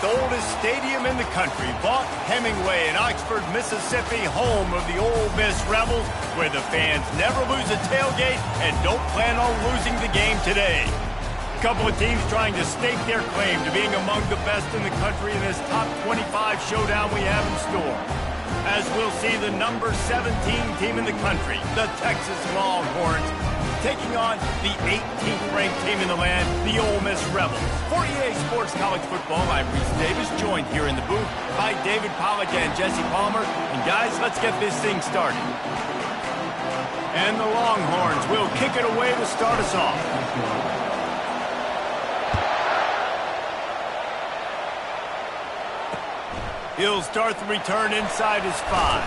the oldest stadium in the country, Vaught Hemingway in Oxford, Mississippi, home of the Ole Miss Rebels, where the fans never lose a tailgate and don't plan on losing the game today. A couple of teams trying to stake their claim to being among the best in the country in this top 25 showdown we have in store. As we'll see the number 17 team in the country, the Texas Longhorns, taking on the 18th ranked team in the land, the Ole Miss Rebels. For EA Sports College Football, I'm Reese Davis, joined here in the booth by David Pollack and Jesse Palmer. And guys, let's get this thing started. And the Longhorns will kick it away to start us off. He'll start the return inside his 5.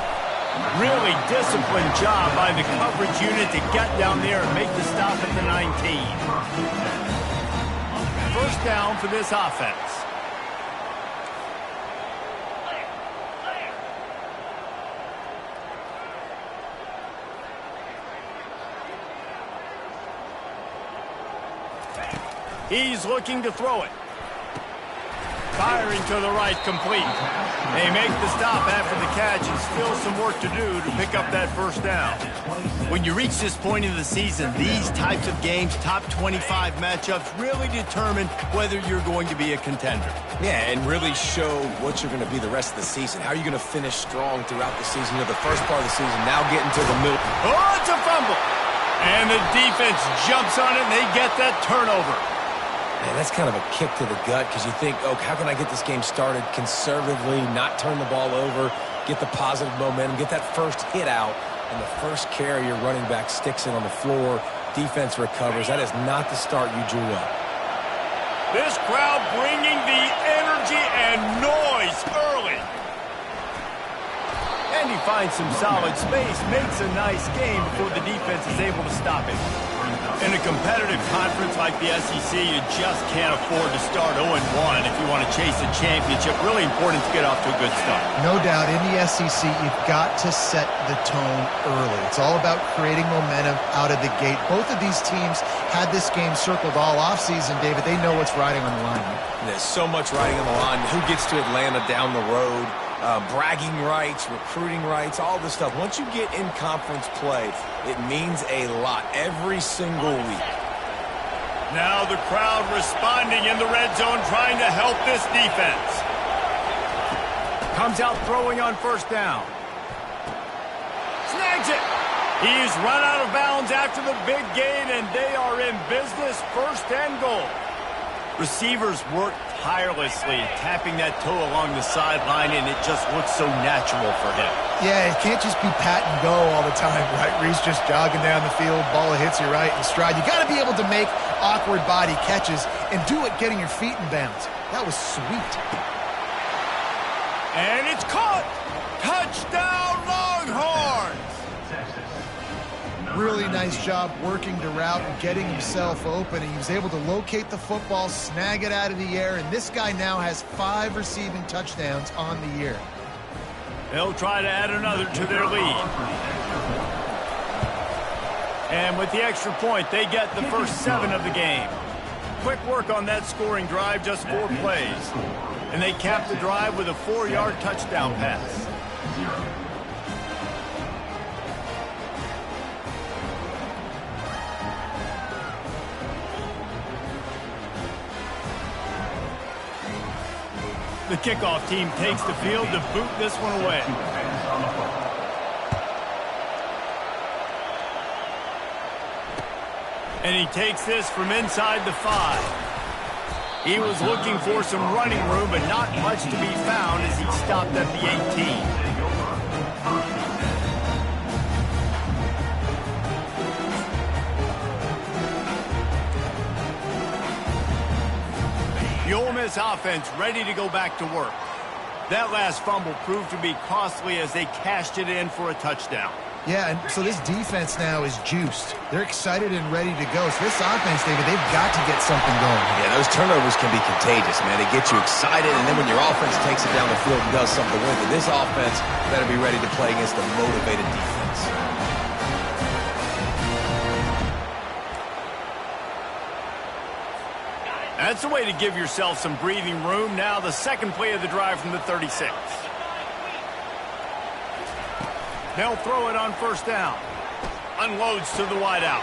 Really disciplined job by the coverage unit to get down there and make the stop at the 19. First down for this offense. He's looking to throw it. Firing to the right, complete. They make the stop after the catch and still some work to do to pick up that first down. When you reach this point in the season, these types of games, top 25 matchups, really determine whether you're going to be a contender. Yeah, and really show what you're going to be the rest of the season. How are you going to finish strong throughout the season? You know, the first part of the season, now getting to the middle. Oh, it's a fumble! And the defense jumps on it, and they get that turnover. Man, that's kind of a kick to the gut because you think, oh, how can I get this game started conservatively, not turn the ball over, get the positive momentum, get that first hit out, and the first carry your running back sticks it on the floor, defense recovers. That is not the start you drew up. This crowd bringing the energy and noise early. And he finds some solid space, makes a nice game before the defense is able to stop it. In a competitive conference like the SEC, you just can't afford to start 0-1 if you want to chase a championship. Really important to get off to a good start. No doubt, in the SEC, you've got to set the tone early. It's all about creating momentum out of the gate. Both of these teams had this game circled all offseason, David. They know what's riding on the line. There's so much riding on the line. Who gets to Atlanta down the road? Bragging rights, recruiting rights, all this stuff. Once you get in conference play, it means a lot every single week. Now the crowd responding in the red zone, trying to help this defense. Comes out throwing on first down. Snags it. He's run out of bounds after the big gain, and they are in business, first and goal. Receivers work tirelessly, tapping that toe along the sideline, and it just looks so natural for him. Yeah, it can't just be pat and go all the time, right? Reese just jogging down the field, ball hits you right in stride. You got to be able to make awkward body catches and do it getting your feet in bounds. That was sweet. And it's caught! Touchdown, Longhorns! Really nice job working the route and getting himself open. He was able to locate the football, snag it out of the air, and this guy now has 5 receiving touchdowns on the year. They'll try to add another to their lead. And with the extra point, they get the first 7 of the game. Quick work on that scoring drive, just 4 plays. And they cap the drive with a 4-yard touchdown pass. The kickoff team takes the field to boot this one away. And he takes this from inside the 5. He was looking for some running room, but not much to be found as he stopped at the 18. The Ole Miss offense ready to go back to work. That last fumble proved to be costly as they cashed it in for a touchdown. Yeah, and so this defense now is juiced. They're excited and ready to go. So this offense, David, they've got to get something going. Yeah, those turnovers can be contagious, man. They get you excited, and then when your offense takes it down the field and does something with it, this offense better be ready to play against a motivated defense. That's a way to give yourself some breathing room. Now the second play of the drive from the 36. They'll throw it on first down. Unloads to the wideout.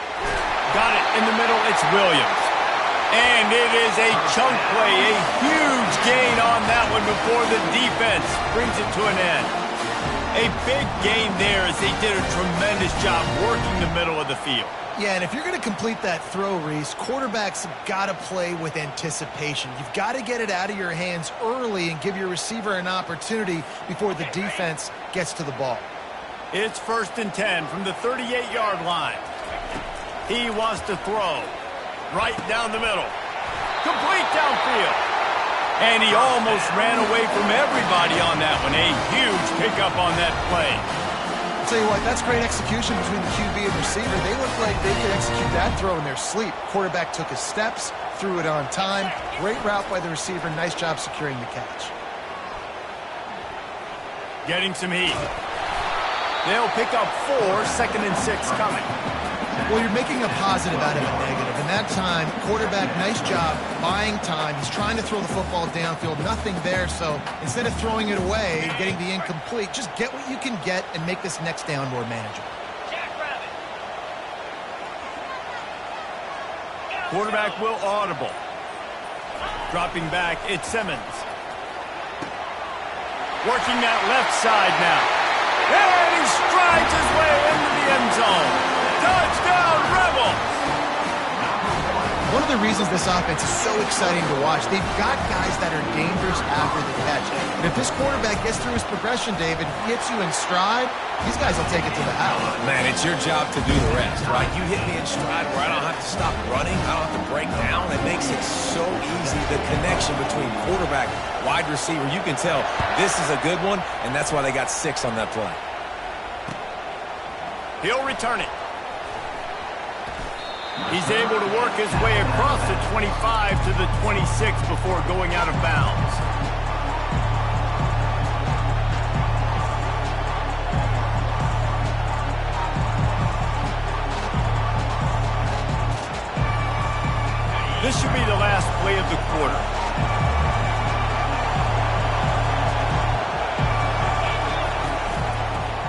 Got it in the middle. It's Williams. And it is a chunk play, a huge gain on that one before the defense brings it to an end. A big gain there as they did a tremendous job working the middle of the field. Yeah, and if you're going to complete that throw, Reese, quarterbacks have got to play with anticipation. You've got to get it out of your hands early and give your receiver an opportunity before the defense gets to the ball. It's 1st and 10 from the 38-yard line. He wants to throw. Right down the middle. Complete downfield. And he almost ran away from everybody on that one. A huge pickup on that play. I'll tell you what, that's great execution between the QB and receiver. They look like they could execute that throw in their sleep. Quarterback took his steps, threw it on time. Great route by the receiver. Nice job securing the catch. Getting some heat. They'll pick up 4, 2nd and 6 coming. Well, you're making a positive out of a negative. And that time, quarterback, nice job buying time. He's trying to throw the football downfield. Nothing there. So instead of throwing it away, getting the incomplete, just get what you can get and make this next down more manageable. Quarterback will audible. Dropping back, it's Simmons. Working that left side now. And he strides his way into the end zone. Touchdown, Rebels! One of the reasons this offense is so exciting to watch, they've got guys that are dangerous after the catch. And if this quarterback gets through his progression, David, he hits you in stride, these guys will take it to the house. Man, it's your job to do the rest, right? You hit me in stride where I don't have to stop running. I don't have to break down. It makes it so easy, the connection between quarterback, wide receiver. You can tell this is a good one, and that's why they got 6 on that play. He'll return it. He's able to work his way across the 25 to the 26 before going out of bounds. This should be the last play of the quarter.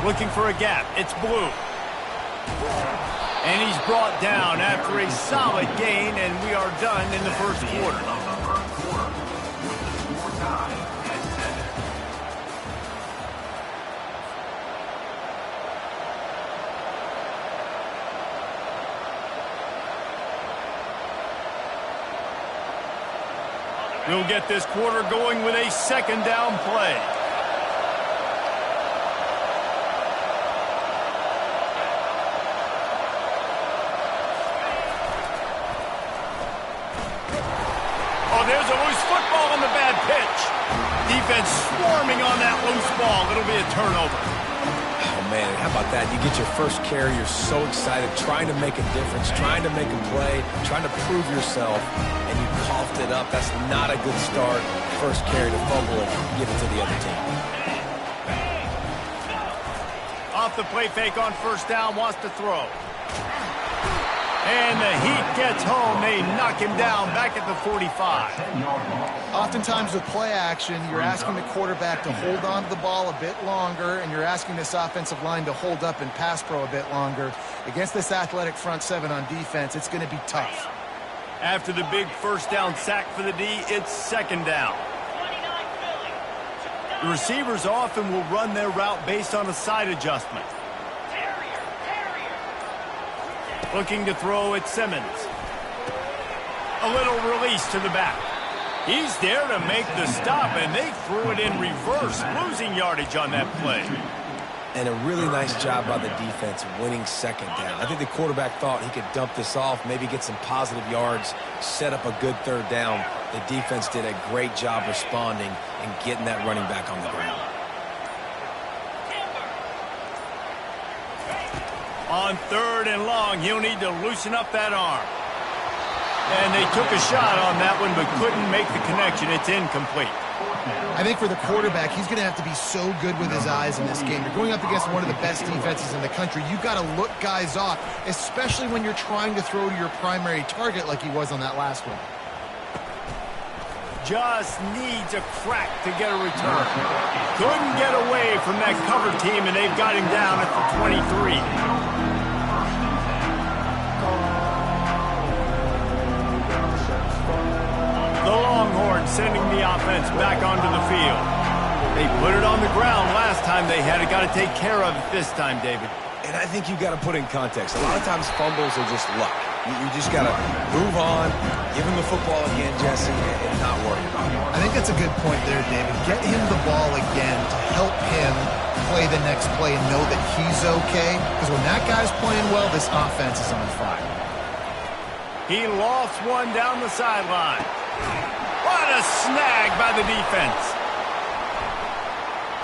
Looking for a gap. It's Blue. And he's brought down after a solid gain, and we are done in the first quarter. We'll get this quarter going with a 2nd down play. There's a loose football on the bad pitch. Defense swarming on that loose ball. It'll be a turnover. Oh, man, how about that? You get your first carry. You're so excited, trying to make a difference, trying to make a play, trying to prove yourself, and you coughed it up. That's not a good start. First carry to fumble it, give it to the other team. Off the play fake on first down, wants to throw. And the heat gets home. They knock him down back at the 45. Oftentimes with play action, you're asking the quarterback to hold on to the ball a bit longer, and you're asking this offensive line to hold up and pass pro a bit longer. Against this athletic front 7 on defense, it's going to be tough. After the big first down sack for the D, it's 2nd down. The receivers often will run their route based on a side adjustment. Looking to throw at Simmons. A little release to the back. He's there to make the stop, and they threw it in reverse, losing yardage on that play. And a really nice job by the defense winning 2nd down. I think the quarterback thought he could dump this off, maybe get some positive yards, set up a good 3rd down. The defense did a great job responding and getting that running back on the ground. On 3rd and long, he'll need to loosen up that arm. And they took a shot on that one, but couldn't make the connection. It's incomplete. I think for the quarterback, he's going to have to be so good with his eyes in this game. You're going up against one of the best defenses in the country. You've got to look guys off, especially when you're trying to throw to your primary target like he was on that last one. just needs a crack to get a return. Couldn't get away from that cover team, and they've got him down at the 23. The Longhorns sending the offense back onto the field. They put it on the ground last time they had it. Got to take care of it this time, David. And I think you've got to put in context. A lot of times fumbles are just luck. You just got to move on, give him the football again, Jesse, and not worry about it. I think that's a good point there, David. Get him the ball again to help him play the next play and know that he's okay. Because when that guy's playing well, this offense is on fire. He lofts one down the sideline. What a snag by the defense.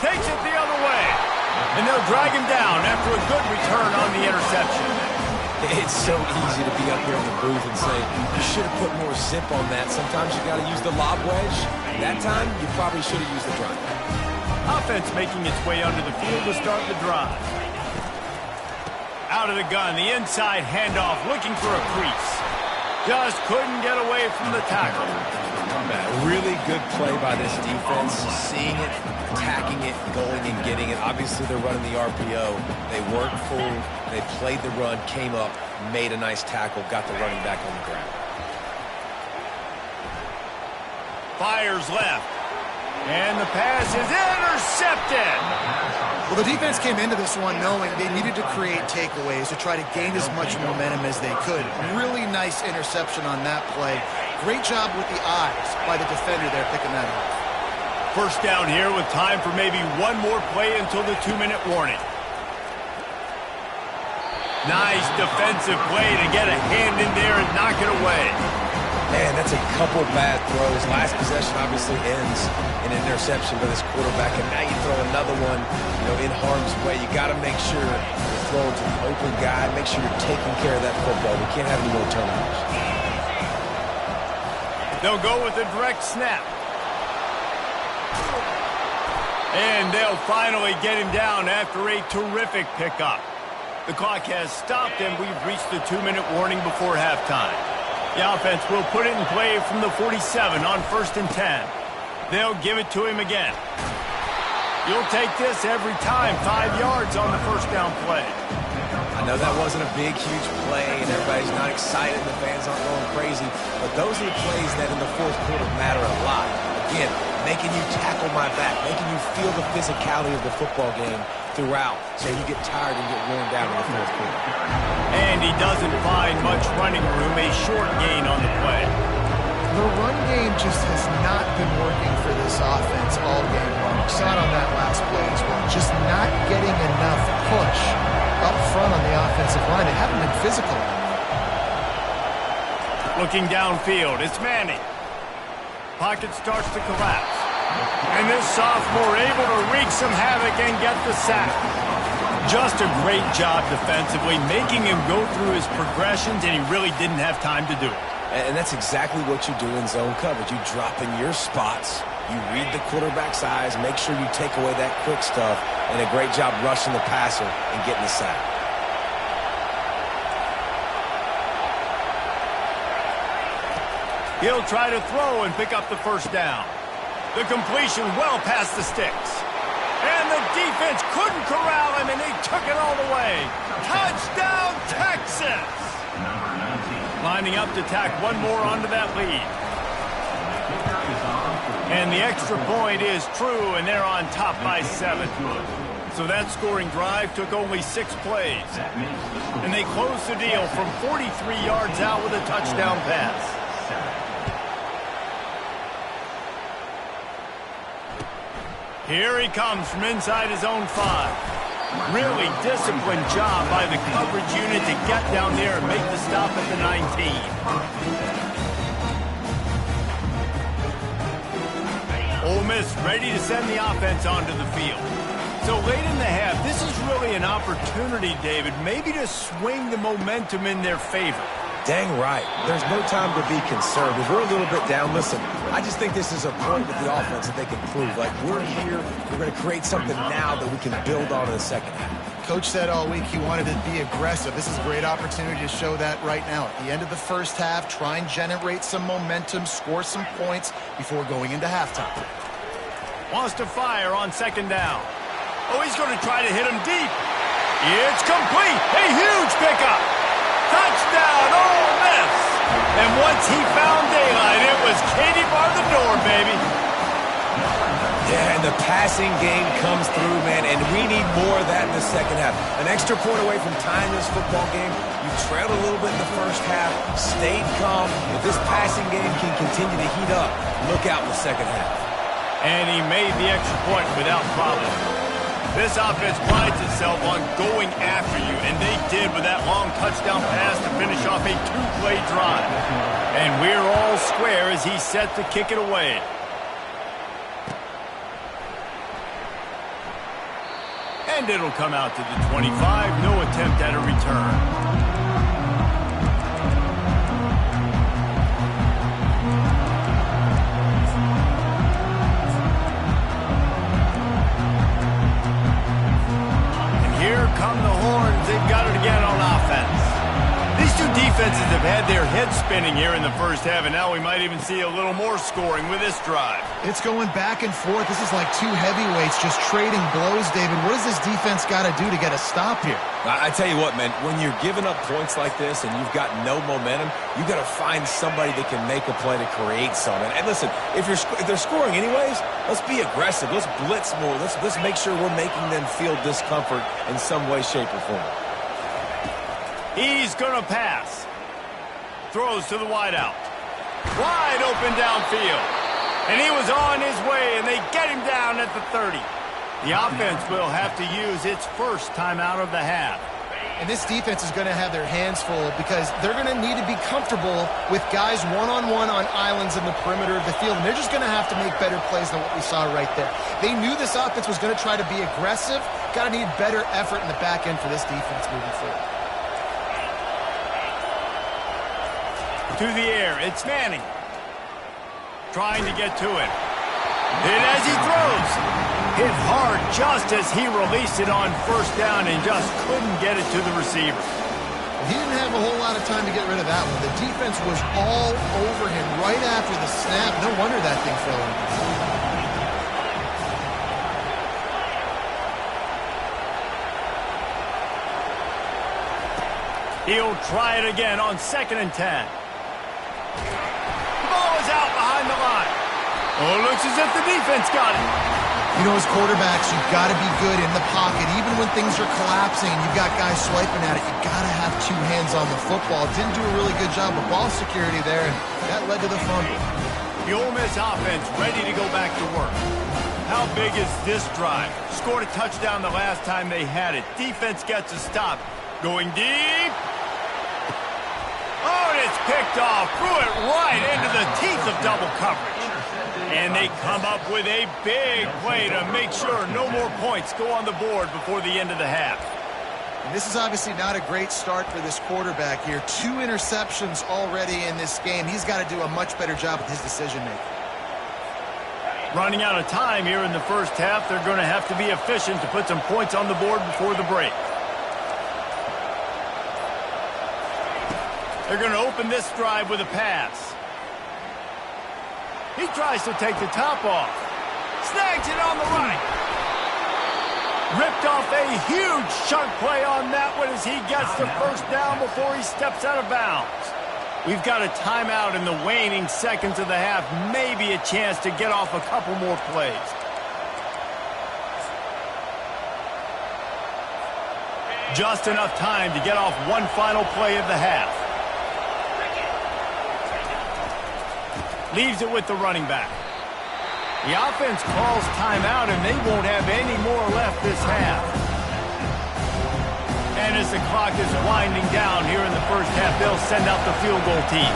Takes it the other way. And they'll drag him down after a good return on the interception. It's so easy to be up here in the booth and say, you should have put more zip on that. Sometimes you got to use the lob wedge. That time, you probably should have used the drive. Offense making its way onto the field to start the drive. Out of the gun, the inside handoff, looking for a crease. Just couldn't get away from the tackle. Really good play by this defense. Seeing it, attacking it, going and getting it. Obviously, they're running the RPO. They weren't fooled. They played the run, came up, made a nice tackle, got the running back on the ground. Fires left. And the pass is intercepted. Well, the defense came into this one knowing they needed to create takeaways to try to gain as much momentum as they could. Really nice interception on that play. Great job with the eyes by the defender there picking that up. First down here with time for maybe one more play until the 2-minute warning. Nice defensive play to get a hand in there and knock it away. Man, that's a couple bad throws. Last possession obviously ends in an interception by this quarterback, and now you throw another one, in harm's way. You got to make sure you're throwing to the open guy. Make sure you're taking care of that football. We can't have any more turnovers. They'll go with a direct snap. And they'll finally get him down after a terrific pickup. The clock has stopped, and we've reached the 2-minute warning before halftime. The offense will put it in play from the 47 on 1st and 10. They'll give it to him again. You'll take this every time. 5 yards on the first down play. I know that wasn't a big, huge play, and everybody's not excited. The fans aren't going crazy. But those are the plays that in the fourth quarter matter a lot. Again, making you tackle my back, making you feel the physicality of the football game throughout, so you get tired and get worn down in the fourth quarter. And he doesn't find much running room, a short gain on the play. The run game just has not been working for this offense all game long. We saw it on that last play as well. Just not getting enough push up front on the offensive line. They haven't been physical. Looking downfield, it's Manning. Pocket starts to collapse. And this sophomore able to wreak some havoc and get the sack. Just a great job defensively, making him go through his progressions, and he really didn't have time to do it. And that's exactly what you do in zone coverage. You drop in your spots, you read the quarterback's eyes, make sure you take away that quick stuff, and a great job rushing the passer and getting the sack. He'll try to throw and pick up the first down. The completion well past the sticks. And the defense couldn't corral him, and they took it all the way. Touchdown, Texas! Lining up to tack one more onto that lead. And the extra point is true, and they're on top by 7. So that scoring drive took only 6 plays. And they closed the deal from 43 yards out with a touchdown pass. Here he comes from inside his own 5. Really disciplined job by the coverage unit to get down there and make the stop at the 19. Ole Miss ready to send the offense onto the field. So late in the half, this is really an opportunity, David, maybe to swing the momentum in their favor. Dang right. There's no time to be conservative. We're a little bit down. Listen, I just think this is a point with the offense that they can prove. Like, we're here. We're going to create something now that we can build on in the second half. Coach said all week he wanted to be aggressive. This is a great opportunity to show that right now. At the end of the first half, try and generate some momentum, score some points before going into halftime. Wants to fire on second down. Oh, he's going to try to hit him deep. It's complete. A huge pickup. Touchdown, Ole Miss. And once he found daylight, it was Katie bar the door, baby. Yeah, and the passing game comes through, man, and we need more of that in the second half. An extra point away from tying this football game. You trailed a little bit in the first half, stayed calm. If this passing game can continue to heat up, look out in the second half. And he made the extra point without problem. This offense prides itself on going after you, and they did with that long touchdown pass to finish off a two-play drive. And we're all square as he's set to kick it away. And it'll come out to the 25. No attempt at a return. Here come the horns. They've got it again on offense. These two defenses have had their heads spinning here in the first half, and now we might even see a little more scoring with this drive. It's going back and forth. This is like two heavyweights just trading blows, David. What does this defense got to do to get a stop here? I tell you what, man, when you're giving up points like this and you've got no momentum, you got to find somebody that can make a play to create something. And listen, if they're scoring anyways, let's be aggressive. Let's blitz more. Let's make sure we're making them feel discomfort in some way, shape, or form. He's going to pass. Throws to the wideout. Wide open downfield. And he was on his way, and they get him down at the 30. The offense will have to use its first timeout of the half. And this defense is going to have their hands full because they're going to need to be comfortable with guys one-on-one on islands in the perimeter of the field. And they're just going to have to make better plays than what we saw right there. They knew this offense was going to try to be aggressive. Got to need better effort in the back end for this defense moving forward. To the air, it's Manning. Trying to get to it. Hit as he throws. Hit hard just as he released it on first down and just couldn't get it to the receiver. He didn't have a whole lot of time to get rid of that one. The defense was all over him right after the snap. No wonder that thing fell in. He'll try it again on 2nd and 10. The ball is out behind the line. Oh, it looks as if the defense got it. You know, as quarterbacks, you've got to be good in the pocket. Even when things are collapsing and you've got guys swiping at it, you've got to have two hands on the football. Didn't do a really good job of ball security there, and that led to the fumble. The Ole Miss offense ready to go back to work. How big is this drive? Scored a touchdown the last time they had it. Defense gets a stop. Going deep. Oh, and it's picked off. Threw it right into the teeth of double coverage. And they come up with a big play to make sure no more points go on the board before the end of the half. And this is obviously not a great start for this quarterback here. 2 interceptions already in this game. He's got to do a much better job with his decision-making. Running out of time here in the first half, they're going to have to be efficient to put some points on the board before the break. They're going to open this drive with a pass. He tries to take the top off. Snags it on the right. Ripped off a huge chunk play on that one as he gets the first down before he steps out of bounds. We've got a timeout in the waning seconds of the half. Maybe a chance to get off a couple more plays. Just enough time to get off one final play of the half. Leaves it with the running back. The offense calls timeout, and they won't have any more left this half. And as the clock is winding down here in the first half, they'll send out the field goal team.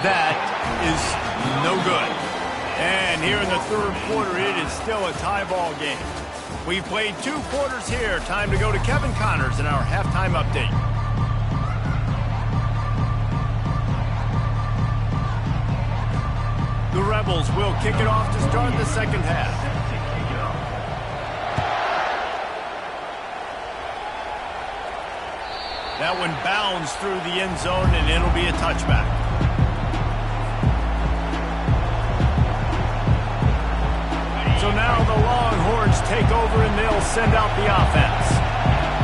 That is no good. And here in the third quarter, it is still a tie ball game. We've played 2 quarters here. Time to go to Kevin Connors in our halftime update. The Rebels will kick it off to start the second half. That one bounds through the end zone, and it'll be a touchback. So now the Longhorns take over, and they'll send out the offense.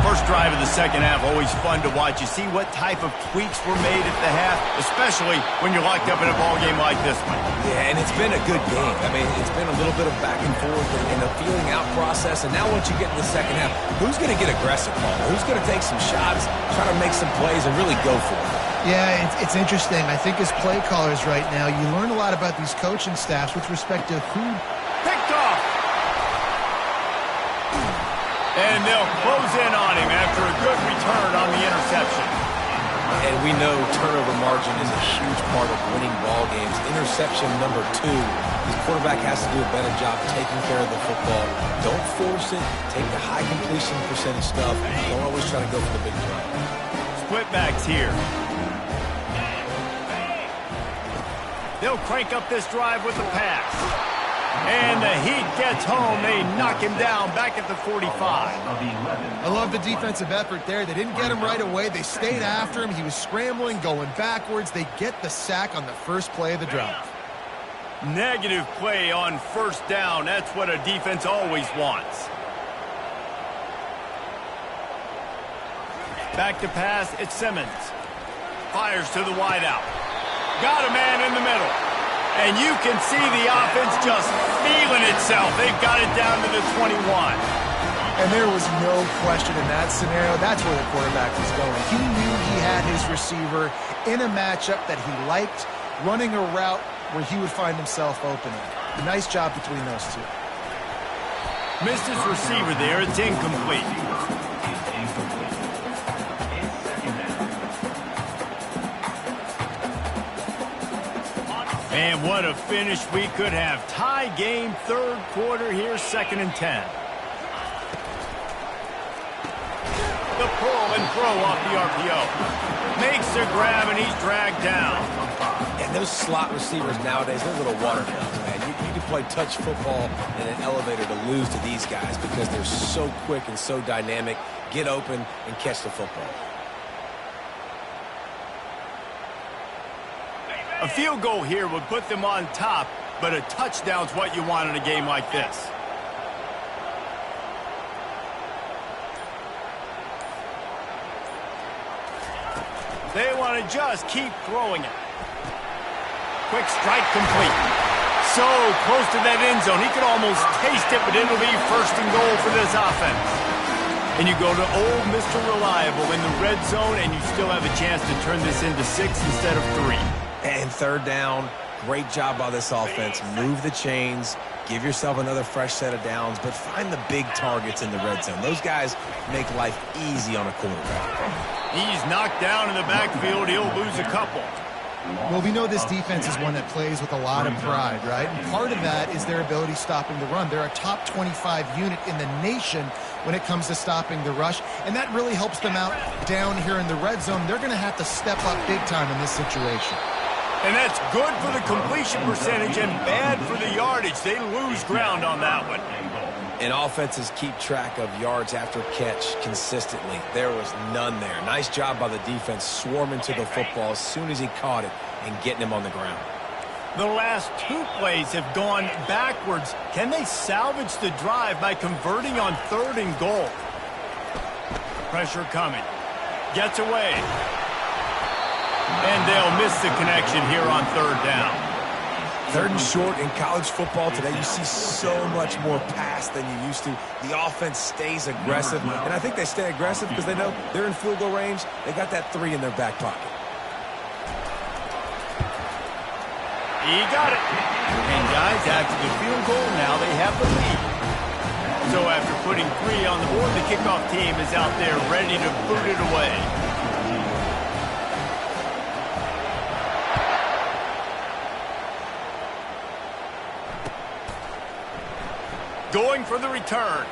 First drive of the second half, always fun to watch. You see what type of tweaks were made at the half, especially when you're locked up in a ball game like this one. Yeah, and it's been a good game. I mean, it's been a little bit of back and forth and a feeling out process. And now once you get in the second half, who's going to get aggressive, Paul? Who's going to take some shots, try to make some plays, and really go for it? Yeah, it's interesting. I think as play callers right now, you learn a lot about these coaching staffs with respect to who... Picked off! And they'll close in on him after a good return on the interception. And we know turnover margin is a huge part of winning ball games. Interception number 2. The quarterback has to do a better job taking care of the football. Don't force it. Take the high completion percentage stuff. Don't always try to go for the big play. Split backs here. They'll crank up this drive with the pass. And the heat gets home. They knock him down back at the 45. I love the defensive effort there. They didn't get him right away. They stayed after him. He was scrambling, going backwards. They get the sack on the first play of the drive. Negative play on first down. That's what a defense always wants. Back to pass. It's Simmons. Fires to the wideout. Got a man in the middle. And you can see the offense just feeling itself. They've got it down to the 21. And there was no question in that scenario. That's where the quarterback was going. He knew he had his receiver in a matchup that he liked, running a route where he would find himself opening. A nice job between those two. Missed his receiver there. It's incomplete. And what a finish we could have. Tie game, third quarter here, 2nd and 10. The pull and throw off the RPO. Makes the grab, and he's dragged down. And those slot receivers nowadays, they're little water guns, man. You can play touch football in an elevator to lose to these guys because they're so quick and so dynamic. Get open and catch the football. A field goal here would put them on top, but a touchdown's what you want in a game like this. They want to just keep throwing it. Quick strike complete. So close to that end zone. He could almost taste it, but it'll be 1st and goal for this offense. And you go to old Mr. Reliable in the red zone, and you still have a chance to turn this into 6 instead of 3. And third down, great job by this offense. Move the chains, give yourself another fresh set of downs, but find the big targets in the red zone. Those guys make life easy on a quarterback. He's knocked down in the backfield. He'll lose a couple. Well, we know this defense is one that plays with a lot of pride, right? And part of that is their ability stopping the run. They're a top 25 unit in the nation when it comes to stopping the rush, and that really helps them out down here in the red zone. They're going to have to step up big time in this situation. And that's good for the completion percentage and bad for the yardage. They lose ground on that one. And offenses keep track of yards after catch consistently. There was none there. Nice job by the defense swarming to the football as soon as he caught it and getting him on the ground. The last 2 plays have gone backwards. Can they salvage the drive by converting on 3rd and goal? Pressure coming. Gets away. And they'll miss the connection here on 3rd down. 3rd and short in college football today, you see so much more pass than you used to. The offense stays aggressive, and I think they stay aggressive because they know they're in field goal range. They got that 3 in their back pocket. He got it. And guys, after the field goal, now they have the lead. So after putting 3 on the board, the kickoff team is out there ready to boot it away. Going for the return.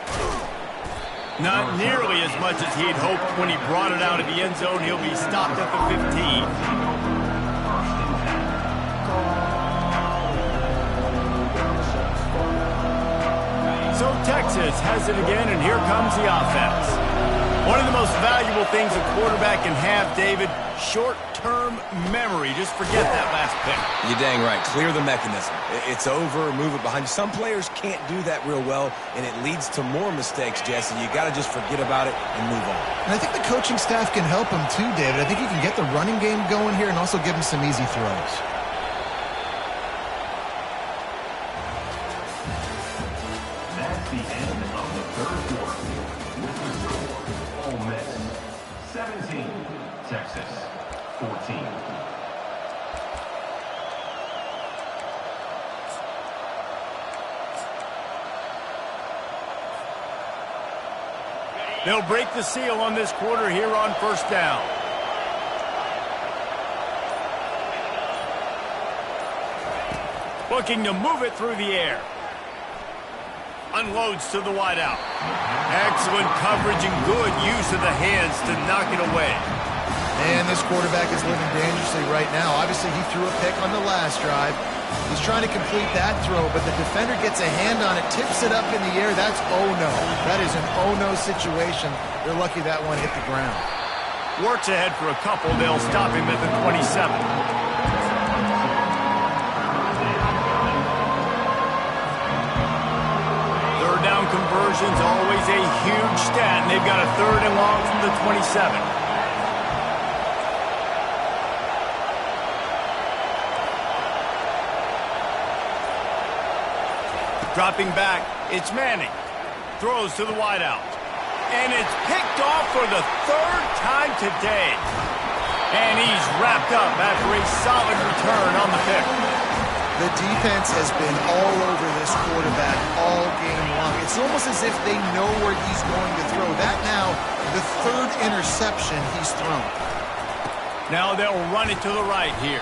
Not nearly as much as he'd hoped when he brought it out of the end zone. He'll be stopped at the 15. Texas has it again, and here comes the offense. One of the most valuable things a quarterback can have, David, short-term memory. Just forget that last pick. You're dang right. Clear the mechanism. It's over, move it behind you. Some players can't do that real well, and it leads to more mistakes, Jesse. You got to just forget about it and move on. And I think the coaching staff can help him too, David. I think you can get the running game going here and also give him some easy throws. That's the end of the third quarter. With the score, Ole Miss 17, Texas 14. They'll break the seal on this quarter here on first down. Looking to move it through the air. Unloads to the wideout. Excellent coverage and good use of the hands to knock it away. And this quarterback is living dangerously right now. Obviously, he threw a pick on the last drive. He's trying to complete that throw, but the defender gets a hand on it, tips it up in the air. That's oh-no. That is an oh-no situation. They're lucky that one hit the ground. Works ahead for a couple. They'll stop him at the 27. Third down conversions, always a huge stat, and they've got a 3rd and long from the 27. Dropping back, it's Manning. Throws to the wideout. And it's picked off for the 3rd time today. And he's wrapped up after a solid return on the pick. The defense has been all over this quarterback all game long. It's almost as if they know where he's going to throw. That now, the 3rd interception he's thrown. Now they'll run it to the right here.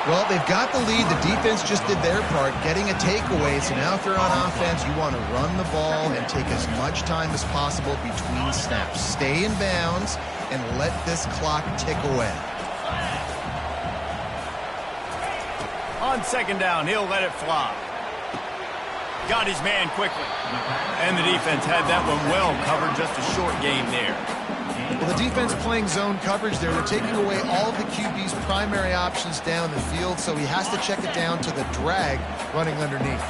Well, they've got the lead. The defense just did their part, getting a takeaway. So now if they're on offense, you want to run the ball and take as much time as possible between snaps. Stay in bounds and let this clock tick away. On 2nd down, he'll let it fly. Got his man quickly. And the defense had that one well covered, just a short game there. Well, the defense playing zone coverage there. They're taking away all of the QB's primary options down the field, so he has to check it down to the drag running underneath.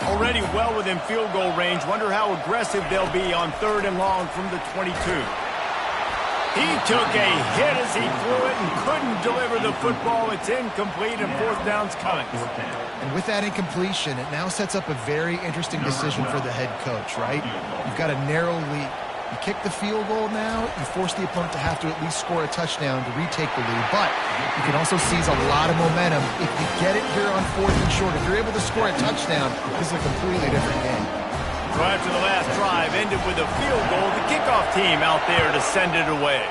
Already well within field goal range. Wonder how aggressive they'll be on 3rd and long from the 22. He took a hit as he threw it and couldn't deliver the football. It's incomplete, and 4th down's coming. And with that incompletion, it now sets up a very interesting decision for the head coach, right? You've got a narrow lead. You kick the field goal now, you force the opponent to have to at least score a touchdown to retake the lead. But you can also seize a lot of momentum if you get it here on 4th and short. If you're able to score a touchdown, this is a completely different game. So after the last drive ended with a field goal, the kickoff team out there to send it away.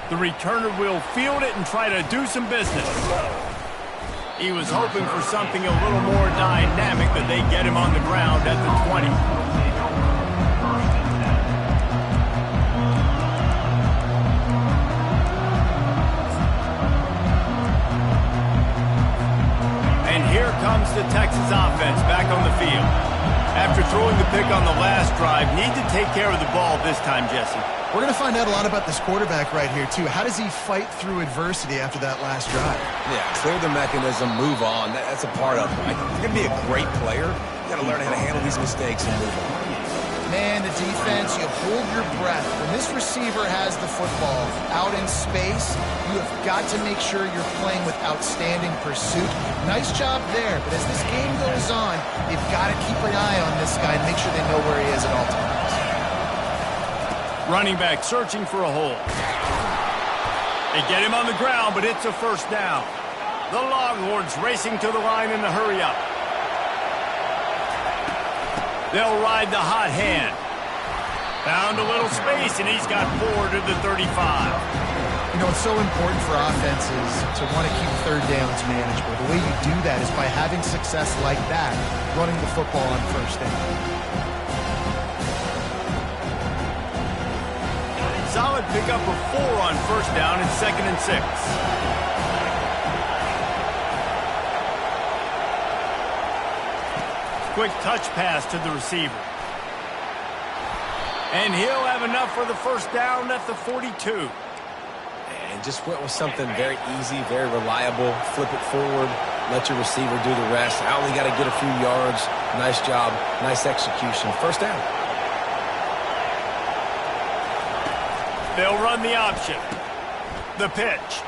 The returner will field it and try to do some business. He was hoping for something a little more dynamic, but they get him on the ground at the 20. And here comes the Texas offense back on the field. After throwing the pick on the last drive, need to take care of the ball this time, Jesse. We're going to find out a lot about this quarterback right here, too. How does he fight through adversity after that last drive? Yeah, clear the mechanism, move on. That's a part of it. Right? If you're going to be a great player, you got to learn how to handle these mistakes and move on. Man, the defense, you hold your breath. When this receiver has the football out in space, you have got to make sure you're playing with outstanding pursuit. Nice job there, but as this game goes on, they've got to keep an eye on this guy and make sure they know where he is at all times. Running back searching for a hole. They get him on the ground, but it's a 1st down. The Longhorns racing to the line in the hurry-up. They'll ride the hot hand. Found a little space, and he's got 4 to the 35. You know, it's so important for offenses to want to keep 3rd downs manageable. The way you do that is by having success like that, running the football on 1st down. Solid pickup of 4 on 1st down and 2nd and 6. quick touch pass to the receiver. And he'll have enough for the first down at the 42. And just went with something very easy, very reliable. Flip it forward, let your receiver do the rest. I only got to get a few yards. Nice job, nice execution. First down. They'll run the option. The pitch.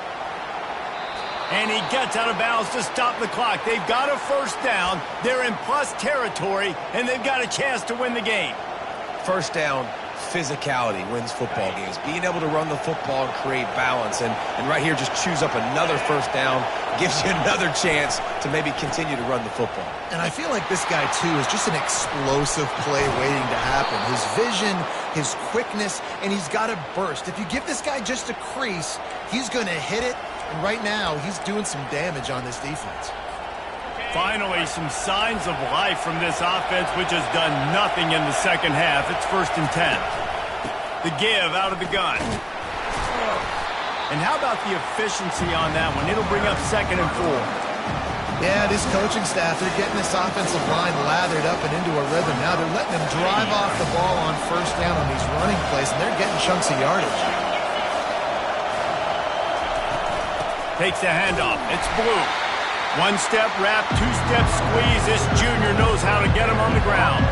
And he gets out of bounds to stop the clock. They've got a first down. They're in plus territory, and they've got a chance to win the game. First down, physicality wins football games. Being able to run the football and create balance. And right here, just choose up another first down. Gives you another chance to maybe continue to run the football. And I feel like this guy, too, is just an explosive play waiting to happen. His vision, his quickness, and he's got a burst. If you give this guy just a crease, he's going to hit it. And right now, he's doing some damage on this defense. Finally, some signs of life from this offense, which has done nothing in the second half. It's 1st and 10. The give out of the gun. And how about the efficiency on that one? It'll bring up 2nd and 4. Yeah, this coaching staff, they're getting this offensive line lathered up and into a rhythm. Now they're letting them drive off the ball on first down on these running plays, and they're getting chunks of yardage. Takes the handoff. It's Blue. One-step wrap, two-step squeeze. This junior knows how to get him on the ground.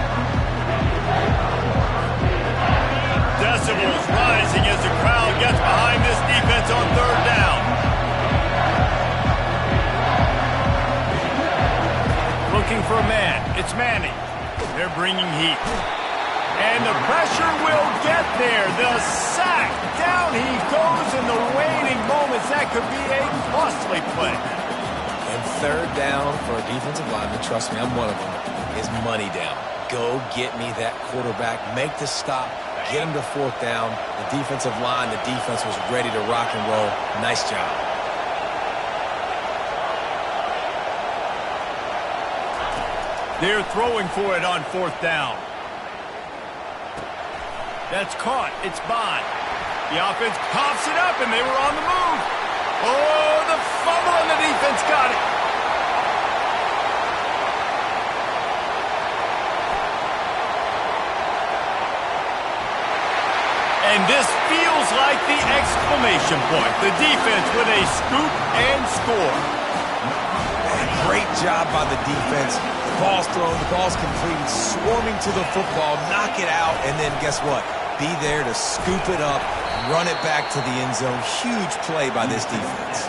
Decibels rising as the crowd gets behind this defense on 3rd down. Looking for a man. It's Manning. They're bringing heat. And the pressure will get there. The sack. Down he goes in the waning moments. That could be a costly play. And 3rd down for a defensive lineman, trust me, I'm one of them, is money down. Go get me that quarterback. Make the stop. Get him to 4th down. The defensive line, the defense was ready to rock and roll. Nice job. They're throwing for it on 4th down. That's caught. It's Bond. The offense coughs it up, and they were on the move. Oh, the fumble, and the defense got it. And this feels like the exclamation point. The defense with a scoop and score. Great job by the defense. The ball's thrown, the ball's completed, swarming to the football, knock it out, and then guess what? Be there to scoop it up, run it back to the end zone. Huge play by this defense.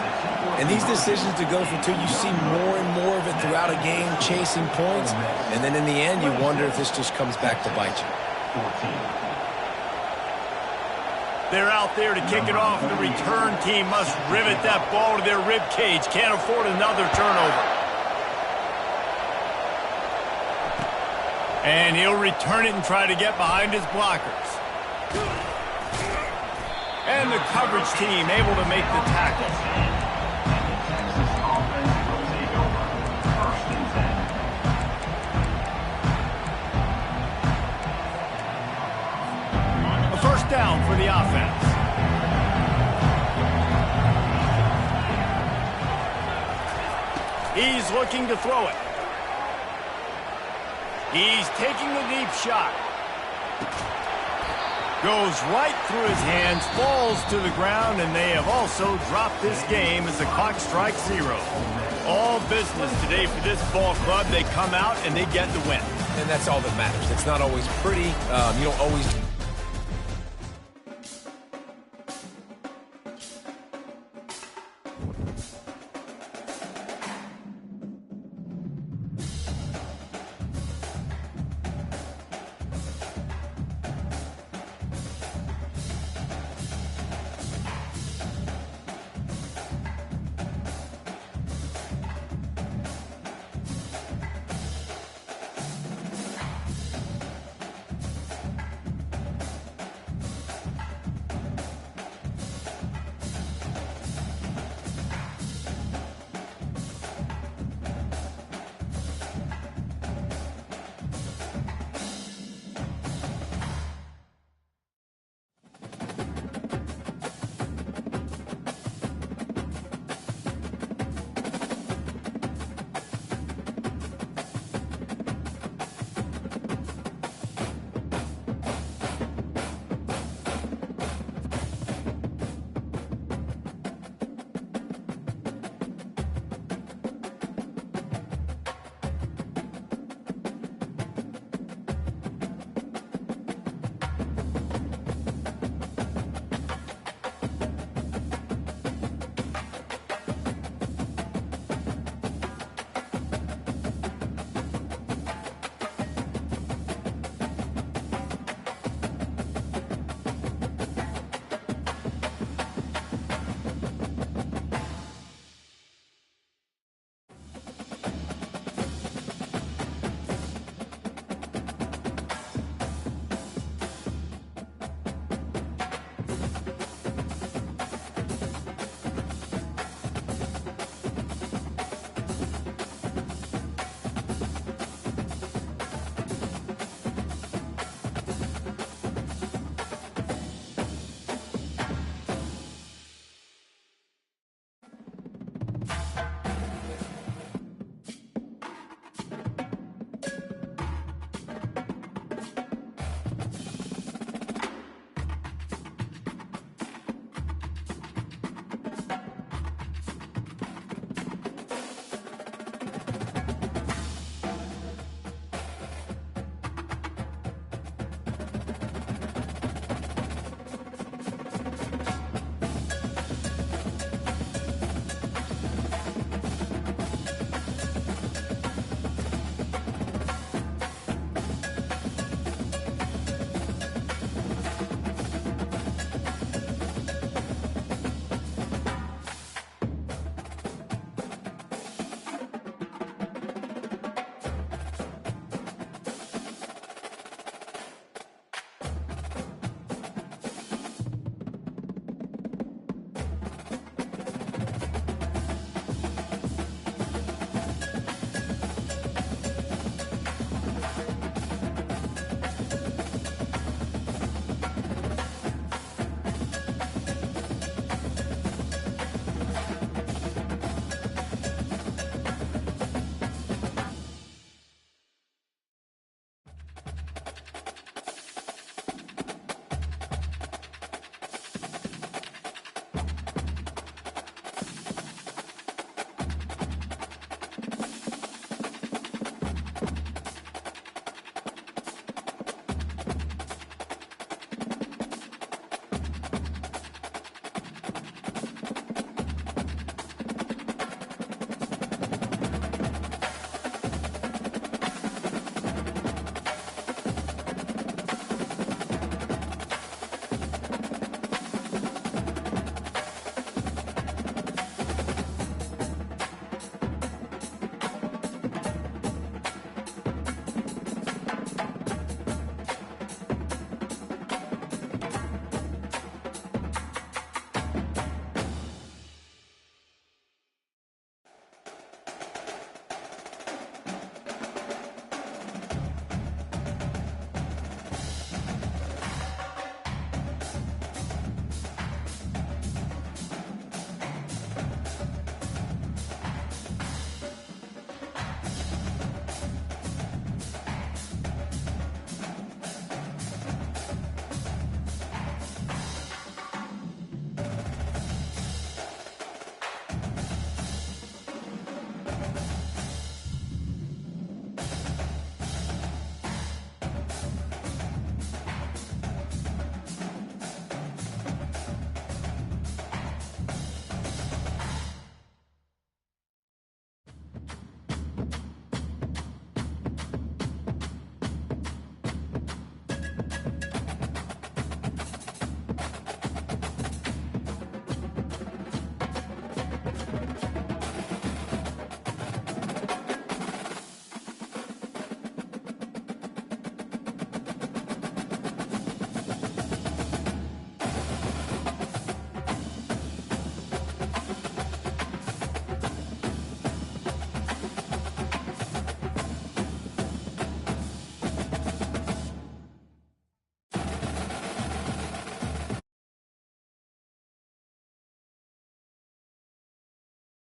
And these decisions to go for 2, you see more and more of it throughout a game, chasing points. And then in the end, you wonder if this just comes back to bite you. They're out there to kick it off. The return team must rivet that ball to their rib cage. Can't afford another turnover. And he'll return it and try to get behind his blockers. And the coverage team able to make the tackle. A first down for the offense. He's looking to throw it. He's taking the deep shot. Goes right through his hands, falls to the ground, and they have also dropped this game as the clock strikes 0. All business today for this ball club. They come out and they get the win. And that's all that matters. It's not always pretty. You don't always